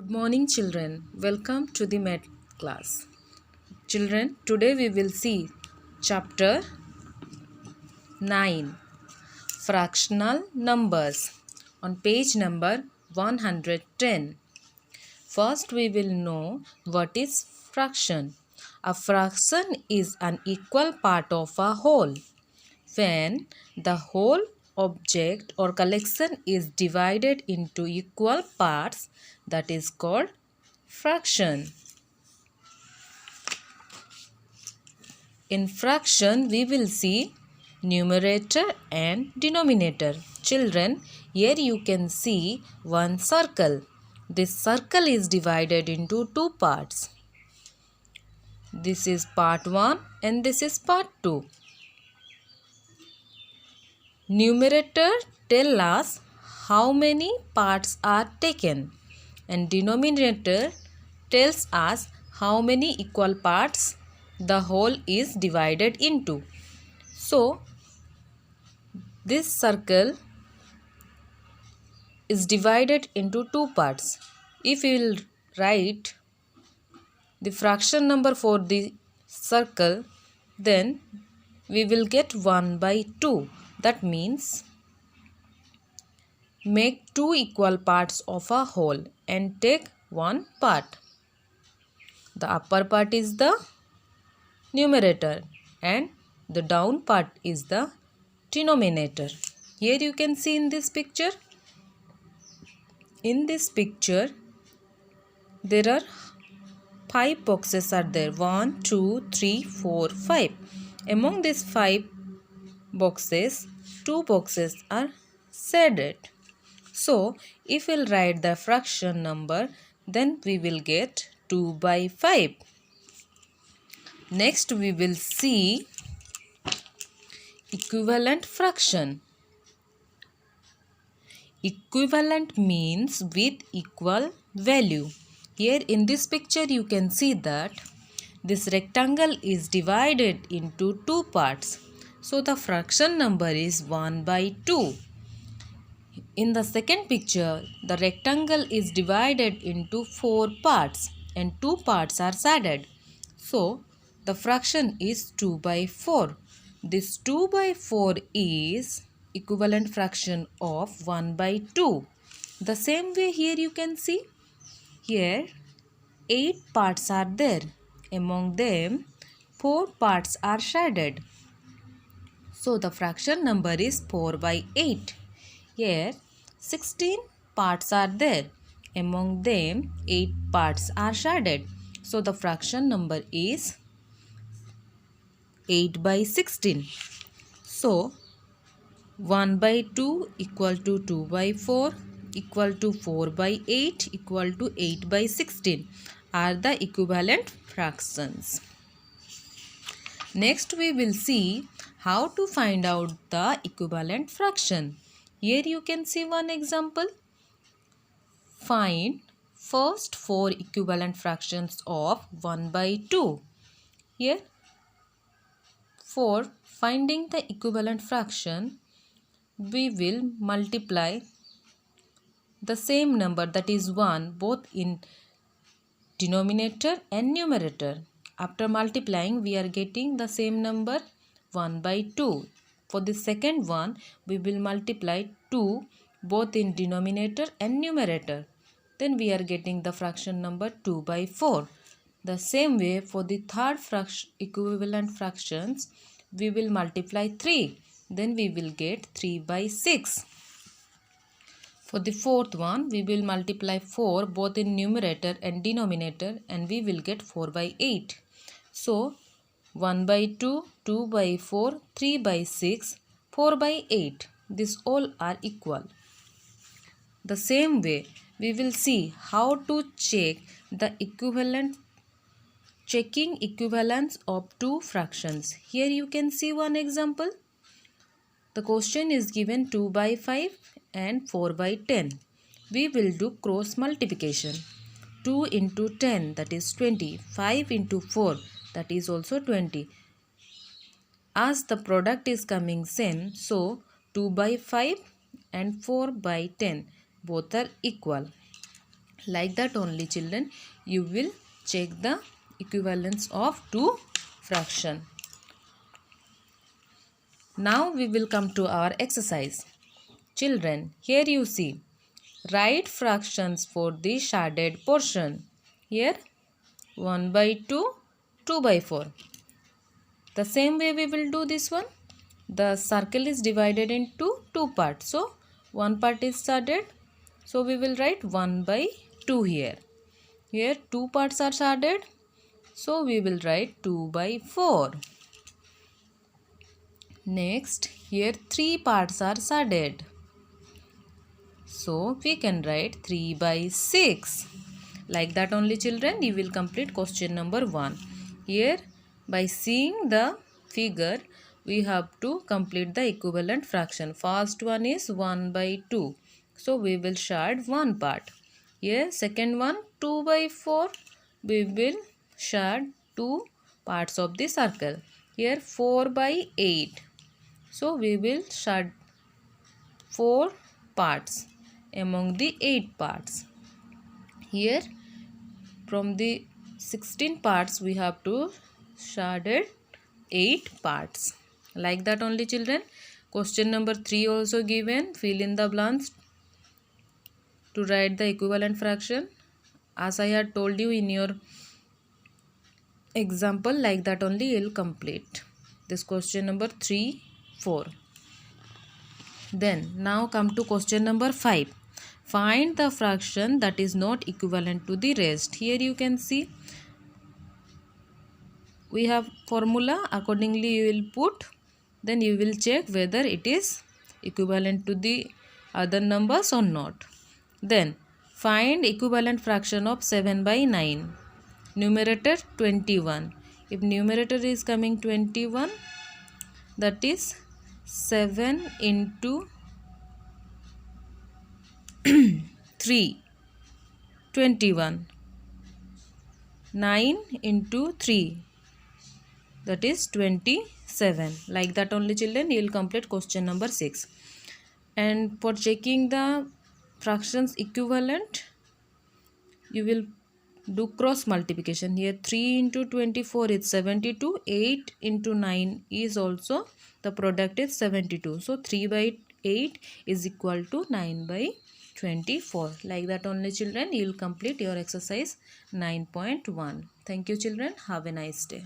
Good morning, children. Welcome to the math class. Children, today we will see chapter 9, fractional numbers, on page number 110. First, we will know what is fraction. A fraction is an equal part of a whole. When the whole object or collection is divided into equal parts, that is called fraction. In fraction, we will see numerator and denominator. Children, here you can see one circle. This circle is divided into two parts. This is part 1 and this is part 2. Numerator tells us how many parts are taken, and denominator tells us how many equal parts the whole is divided into. So, this circle is divided into two parts. If we will write the fraction number for the circle, then we will get 1 by 2. That means make two equal parts of a whole and take one part. The upper part is the numerator and the down part is the denominator. Here you can see in this picture. In this picture, there are 5 boxes are there. 1, 2, 3, 4, 5. Among these 5 boxes, 2 boxes are shaded. So, if we'll write the fraction number, then we will get 2 by 5. Next, we will see equivalent fraction. Equivalent means with equal value. Here in this picture, you can see that this rectangle is divided into two parts. So, the fraction number is 1 by 2. In the second picture, the rectangle is divided into 4 parts and 2 parts are shaded. So, the fraction is 2 by 4. This 2 by 4 is equivalent fraction of 1 by 2. The same way here you can see. Here 8 parts are there. Among them 4 parts are shaded. So, the fraction number is 4 by 8. Here 16 parts are there. Among them 8 parts are shaded. So, the fraction number is 8 by 16. So, 1 by 2 equal to 2 by 4 equal to 4 by 8 equal to 8 by 16 are the equivalent fractions. Next, we will see how to find out the equivalent fraction. Here you can see one example. Find first 4 equivalent fractions of 1 by 2. Here, for finding the equivalent fraction, we will multiply the same number, that is 1, both in denominator and numerator. After multiplying, we are getting the same number 1 by 2. For the second one, we will multiply 2 both in denominator and numerator. Then we are getting the fraction number 2 by 4. The same way for the third equivalent fractions, we will multiply 3. Then we will get 3 by 6. For the fourth one, we will multiply 4 both in numerator and denominator and we will get 4 by 8. So, 1 by 2, 2 by 4, 3 by 6, 4 by 8. These all are equal. The same way, we will see how to check the equivalent, checking equivalence of two fractions. Here you can see one example. The question is given 2 by 5 and 4 by 10. We will do cross multiplication. 2 into 10, that is 20. 5 into 4, that is also 20. As the product is coming same, so 2 by 5 and 4 by 10 both are equal. Like that only children, you will check the equivalence of two fraction. Now we will come to our exercise. Children, here you see, write fractions for the shaded portion. Here 1 by 2, 2 by 4. The same way we will do this one. The circle is divided into two parts. So one part is shaded. So we will write 1 by 2 here. Here two parts are shaded. So we will write 2 by 4. Next, here three parts are shaded. So we can write 3 by 6. Like that only children, you will complete question number 1. Here, by seeing the figure, we have to complete the equivalent fraction. First one is 1 by 2. So we will shade one part. Here, second one 2 by 4. We will shade two parts of the circle. Here 4 by 8. So we will shade 4 parts among the 8 parts. Here from the 16 parts we have to shaded 8 parts. Like that only children. Question number 3 also given. Fill in the blanks to write the equivalent fraction. As I had told you in your example, like that only you will complete this question number 3, 4. Then now come to question number 5. Find the fraction that is not equivalent to the rest. Here you can see we have formula. Accordingly you will put. Then you will check whether it is equivalent to the other numbers or not. Then find equivalent fraction of 7 by 9. Numerator 21. If numerator is coming 21, that is 7 into 3, 21. 9 into 3, that is 27. Like that only children, you will complete question number 6. And for checking the fractions equivalent, you will do cross multiplication. Here 3 into 24 is 72. 8 into 9 is also, the product is 72. So 3 by 8 is equal to 9 by 24. Like that only children, you will complete your exercise 9.1. Thank you children. Have a nice day.